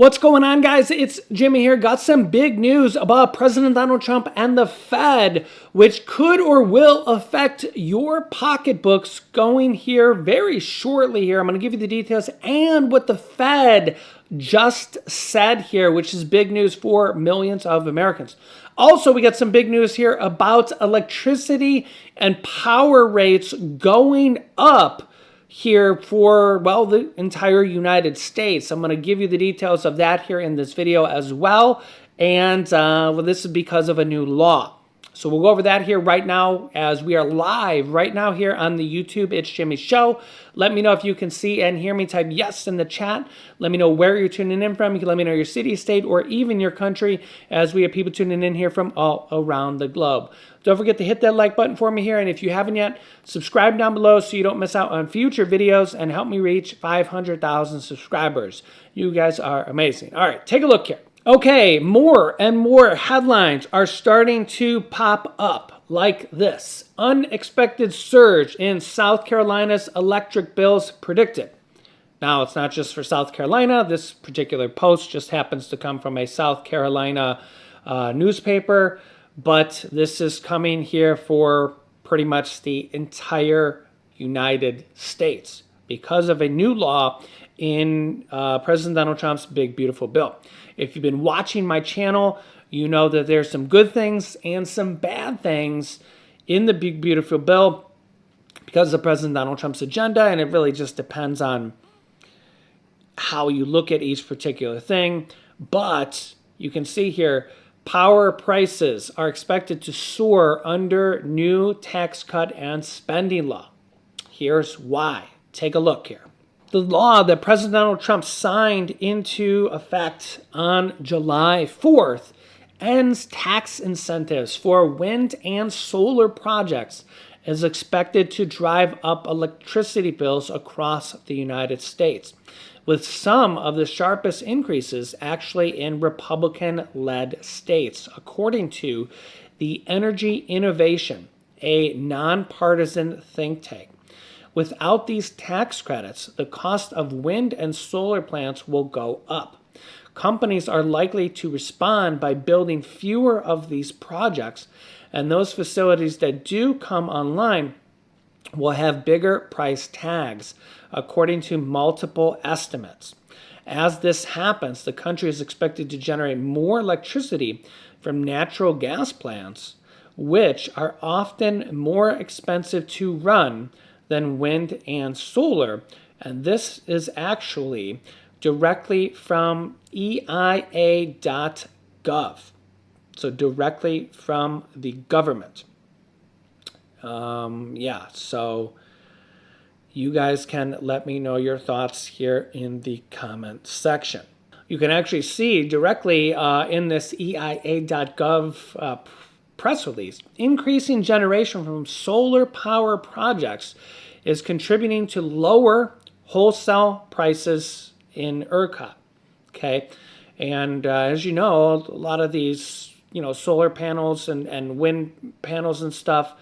What's going on, guys? It's Jimmy here. Got some big news about President Donald Trump and the Fed, which could or will affect your pocketbooks going here very shortly here. I'm going to give you the details and what the Fed just said here, which is big news for millions of Americans. Also, we got some big news here about electricity and power rates going up here for, well, the entire United States. I'm going to give you the details of that here in this video as well. And well, this is because of a new law. So we'll go over that here right now as we are live right now here on the YouTube It's Jimmy Show. Let me know if you can see and hear me. Type yes in the chat. Let me know where you're tuning in from. You can let me know your city, state, or even your country, as we have people tuning in here from all around the globe. Don't forget to hit that like button for me here. And if you haven't yet, subscribe down below so you don't miss out on future videos and help me reach 500,000 subscribers. You guys are amazing. All right, take a look here. Okay, more and more headlines are starting to pop up like this. Unexpected surge in South Carolina's electric bills predicted. Now, it's not just for South Carolina. This particular post just happens to come from a South Carolina newspaper, but this is coming here for pretty much the entire United States because of a new law in President Donald Trump's big, beautiful bill. If you've been watching my channel, you know that there's some good things and some bad things in the big, beautiful bill because of President Donald Trump's agenda, and it really just depends on how you look at each particular thing. But you can see here, power prices are expected to soar under new tax cut and spending law. Here's why. Take a look here. The law that President Donald Trump signed into effect on July 4th ends tax incentives for wind and solar projects, is expected to drive up electricity bills across the United States, with some of the sharpest increases actually in Republican-led states, according to the Energy Innovation, a nonpartisan think tank. Without these tax credits, the cost of wind and solar plants will go up. Companies are likely to respond by building fewer of these projects, and those facilities that do come online will have bigger price tags, according to multiple estimates. As this happens, the country is expected to generate more electricity from natural gas plants, which are often more expensive to run than wind and solar. And this is actually directly from EIA.gov. So directly from the government. So you guys can let me know your thoughts here in the comment section. You can actually see directly in this EIA.gov press release, increasing generation from solar power projects is contributing to lower wholesale prices in ERCOT. Okay, and as you know, a lot of these, solar panels and wind panels and stuff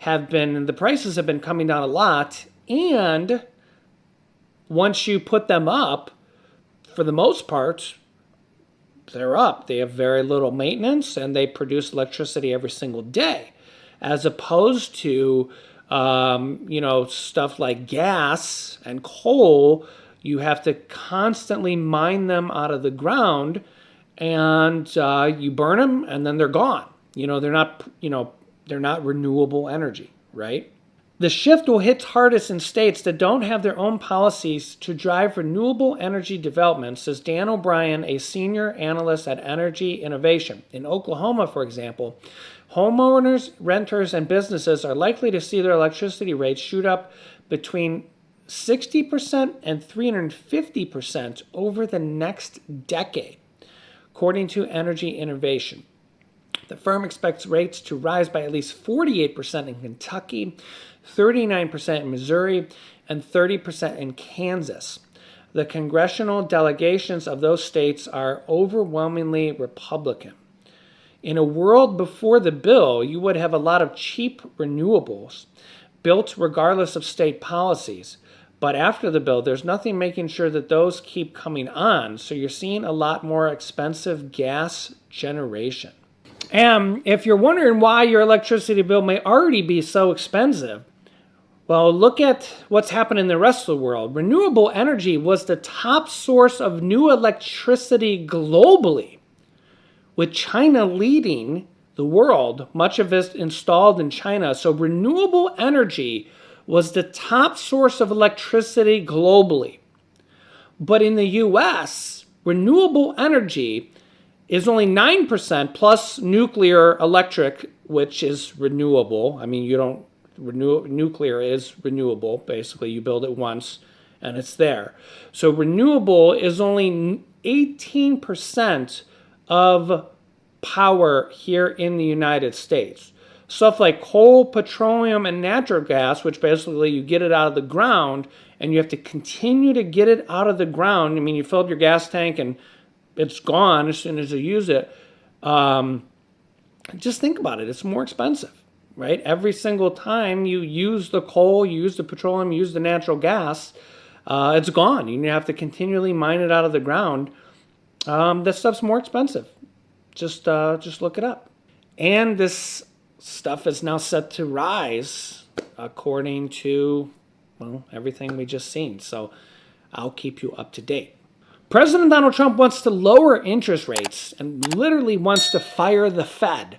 the prices have been coming down a lot, and once you put them up, for the most part, they're up. They have very little maintenance, and they produce electricity every single day, as opposed to, stuff like gas and coal. You have to constantly mine them out of the ground, and you burn them, and then they're gone. They're not renewable energy, right? The shift will hit hardest in states that don't have their own policies to drive renewable energy development, says Dan O'Brien, a senior analyst at Energy Innovation. In Oklahoma, for example, homeowners, renters, and businesses are likely to see their electricity rates shoot up between 60% and 350% over the next decade, according to Energy Innovation. The firm expects rates to rise by at least 48% in Kentucky, 39% in Missouri, and 30% in Kansas. The congressional delegations of those states are overwhelmingly Republican. In a world before the bill, you would have a lot of cheap renewables built regardless of state policies, But after the bill, there's nothing making sure that those keep coming on. So you're seeing a lot more expensive gas generation. And if you're wondering why your electricity bill may already be so expensive, well, look at what's happened in the rest of the world. Renewable energy was the top source of new electricity globally, with China leading the world, much of it installed in China. So renewable energy was the top source of electricity globally. But in the US, renewable energy is only 9% plus nuclear electric, which is renewable. I mean, nuclear is renewable. Basically, you build it once and it's there. So renewable is only 18% of power here in the United States. Stuff like coal, petroleum, and natural gas, which basically you get it out of the ground and you have to continue to get it out of the ground. I mean, you fill up your gas tank and it's gone as soon as you use it. Just think about it. It's more expensive, right? Every single time you use the coal, you use the petroleum, you use the natural gas, it's gone. You have to continually mine it out of the ground. That stuff's more expensive. Just look it up. And this stuff is now set to rise according to, well, everything we just seen. So I'll keep you up to date. President Donald Trump wants to lower interest rates and literally wants to fire the Fed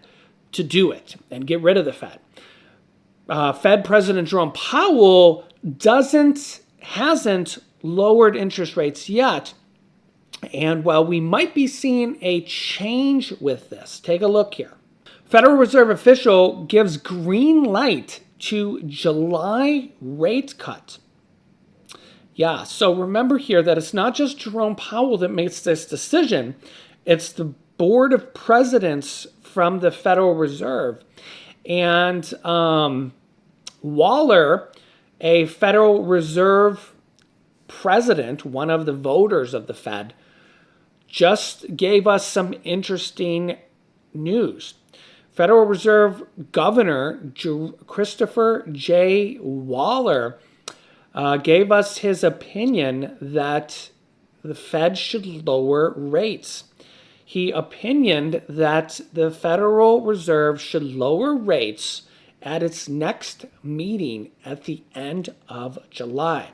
to do it and get rid of the Fed. Fed President Jerome Powell hasn't lowered interest rates yet. And while we might be seeing a change with this, take a look here. Federal Reserve official gives green light to July rate cut. Yeah, so remember here that it's not just Jerome Powell that makes this decision. It's the board of presidents from the Federal Reserve. And Waller, a Federal Reserve president, one of the voters of the Fed, just gave us some interesting news. Federal Reserve Governor Christopher J. Waller gave us his opinion that the Fed should lower rates. He opinioned that the Federal Reserve should lower rates at its next meeting at the end of July.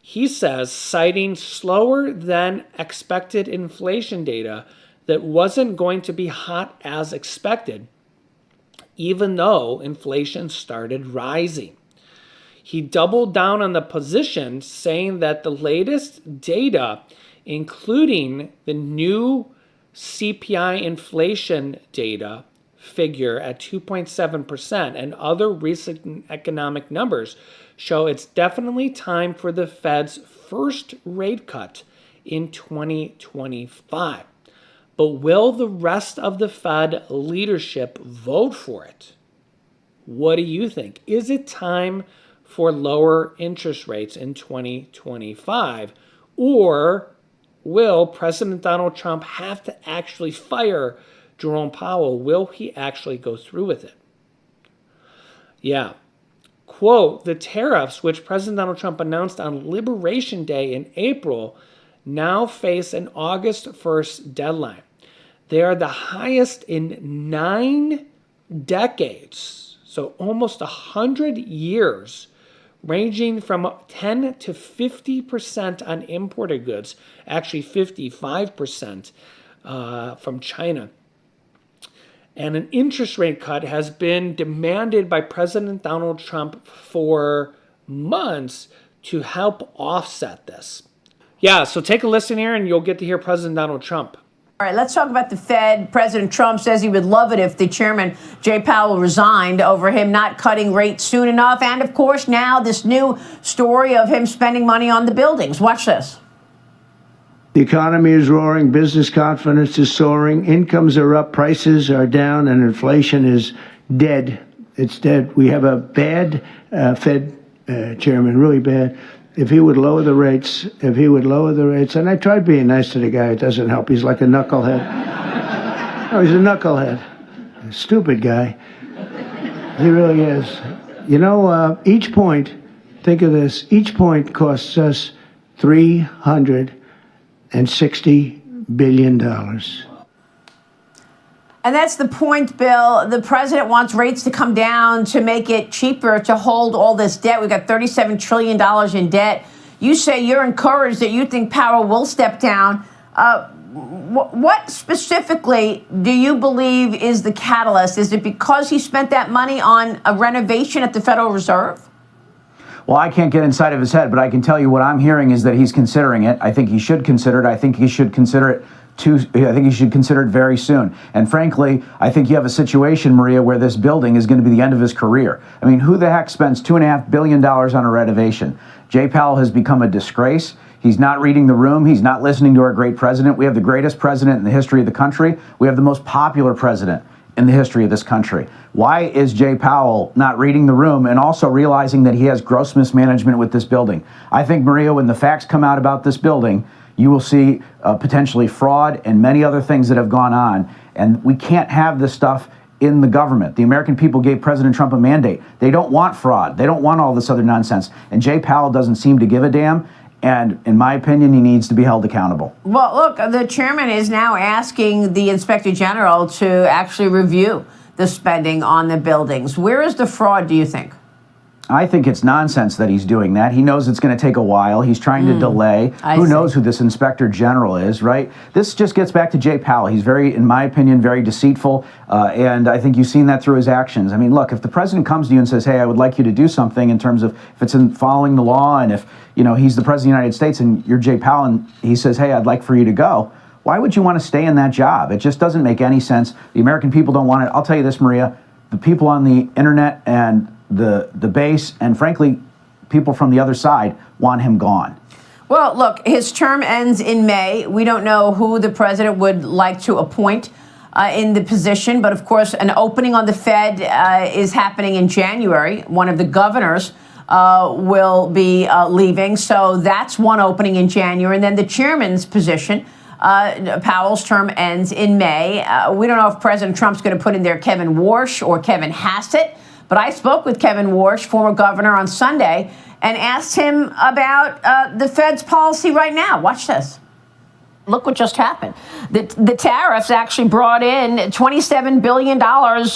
He says, citing slower than expected inflation data that wasn't going to be hot as expected, even though inflation started rising. He doubled down on the position, saying that the latest data, including the new CPI inflation data figure at 2.7% and other recent economic numbers, show it's definitely time for the Fed's first rate cut in 2025. But will the rest of the Fed leadership vote for it? What do you think? Is it time for lower interest rates in 2025? Or will President Donald Trump have to actually fire Jerome Powell? Will he actually go through with it? Yeah. Quote, the tariffs which President Donald Trump announced on Liberation Day in April now face an August 1st deadline. They are the highest in 9 decades, so almost 100 years, ranging from 10 to 50% on imported goods, actually 55% from China. And an interest rate cut has been demanded by President Donald Trump for months to help offset this. Yeah, so take a listen here and you'll get to hear President Donald Trump. All right, let's talk about the Fed. President Trump says he would love it if the chairman, Jay Powell, resigned over him not cutting rates soon enough. And, of course, now this new story of him spending money on the buildings. Watch this. The economy is roaring, business confidence is soaring, incomes are up, prices are down, and inflation is dead. It's dead. We have a bad Fed chairman, really bad. If he would lower the rates, and I tried being nice to the guy, it doesn't help. He's like a knucklehead. No, he's a knucklehead. A stupid guy. He really is. You know, each point Think of this. Each point costs us $360 billion. And that's the point, Bill. The president wants rates to come down to make it cheaper to hold all this debt. We've got $37 trillion in debt. You say you're encouraged that you think Powell will step down. What specifically do you believe is the catalyst? Is it because he spent that money on a renovation at the Federal Reserve? Well, I can't get inside of his head, but I can tell you what I'm hearing is that he's considering it. I think he should consider it. I think he should consider it very soon. And frankly, I think you have a situation, Maria, where this building is going to be the end of his career. I mean, who the heck spends $2.5 billion on a renovation? Jay Powell has become a disgrace. He's not reading the room. He's not listening to our great president. We have the greatest president in the history of the country. We have the most popular president in the history of this country. Why is Jay Powell not reading the room and also realizing that he has gross mismanagement with this building? I think, Maria, when the facts come out about this building, you will see potentially fraud and many other things that have gone on. And we can't have this stuff in the government. The American people gave President Trump a mandate. They don't want fraud. They don't want all this other nonsense. And Jay Powell doesn't seem to give a damn. And in my opinion, he needs to be held accountable. Well, look, the chairman is now asking the inspector general to actually review the spending on the buildings. Where is the fraud, do you think? I think it's nonsense that he's doing that. He knows it's going to take a while. He's trying to delay. Who knows who this inspector general is, right? This just gets back to Jay Powell. He's very, in my opinion, very deceitful. And I think you've seen that through his actions. I mean, look, if the president comes to you and says, hey, I would like you to do something in terms of if it's in following the law and if, you know, he's the president of the United States and you're Jay Powell and he says, hey, I'd like for you to go. Why would you want to stay in that job? It just doesn't make any sense. The American people don't want it. I'll tell you this, Maria, the people on the internet and the base, and frankly, people from the other side want him gone. Well, look, his term ends in May. We don't know who the president would like to appoint in the position, but of course, an opening on the Fed is happening in January. One of the governors will be leaving, so that's one opening in January. And then the chairman's position, Powell's term ends in May. We don't know if President Trump's going to put in there Kevin Warsh or Kevin Hassett. But I spoke with Kevin Warsh, former governor, on Sunday, and asked him about the Fed's policy right now. Watch this. Look what just happened. The tariffs actually brought in $27 billion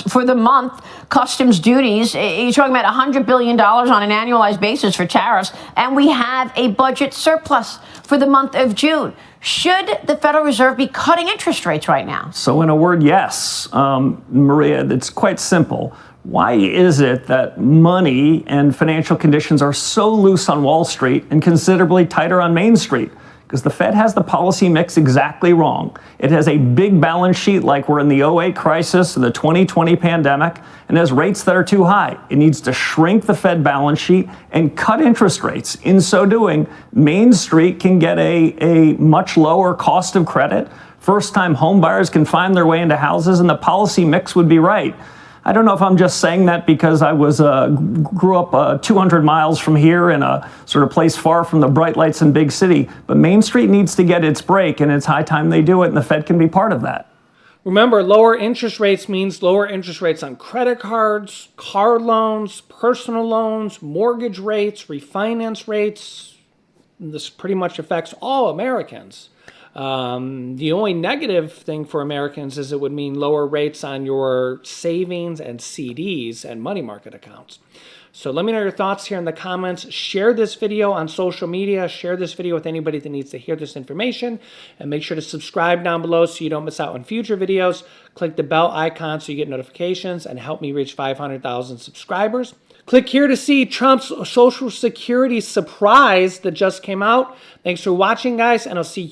for the month, customs duties. You're talking about $100 billion on an annualized basis for tariffs. And we have a budget surplus for the month of June. Should the Federal Reserve be cutting interest rates right now? So in a word, yes. Maria, it's quite simple. Why is it that money and financial conditions are so loose on Wall Street and considerably tighter on Main Street? Because the Fed has the policy mix exactly wrong. It has a big balance sheet like we're in the 2008 crisis or the 2020 pandemic and has rates that are too high. It needs to shrink the Fed balance sheet and cut interest rates. In so doing, Main Street can get a much lower cost of credit. First-time home buyers can find their way into houses and the policy mix would be right. I don't know if I'm just saying that because I grew up 200 miles from here in a sort of place far from the bright lights and big city, but Main Street needs to get its break, and it's high time they do it, and the Fed can be part of that. Remember, lower interest rates means lower interest rates on credit cards, car loans, personal loans, mortgage rates, refinance rates. This pretty much affects all Americans. The only negative thing for Americans is it would mean lower rates on your savings and CDs and money market accounts. So let me know your thoughts here in the comments. Share this video on social media. Share this video with anybody that needs to hear this information. And make sure to subscribe down below so you don't miss out on future videos. Click the bell icon so you get notifications and help me reach 500,000 subscribers. Click here to see Trump's Social Security surprise that just came out. Thanks for watching, guys, and I'll see you.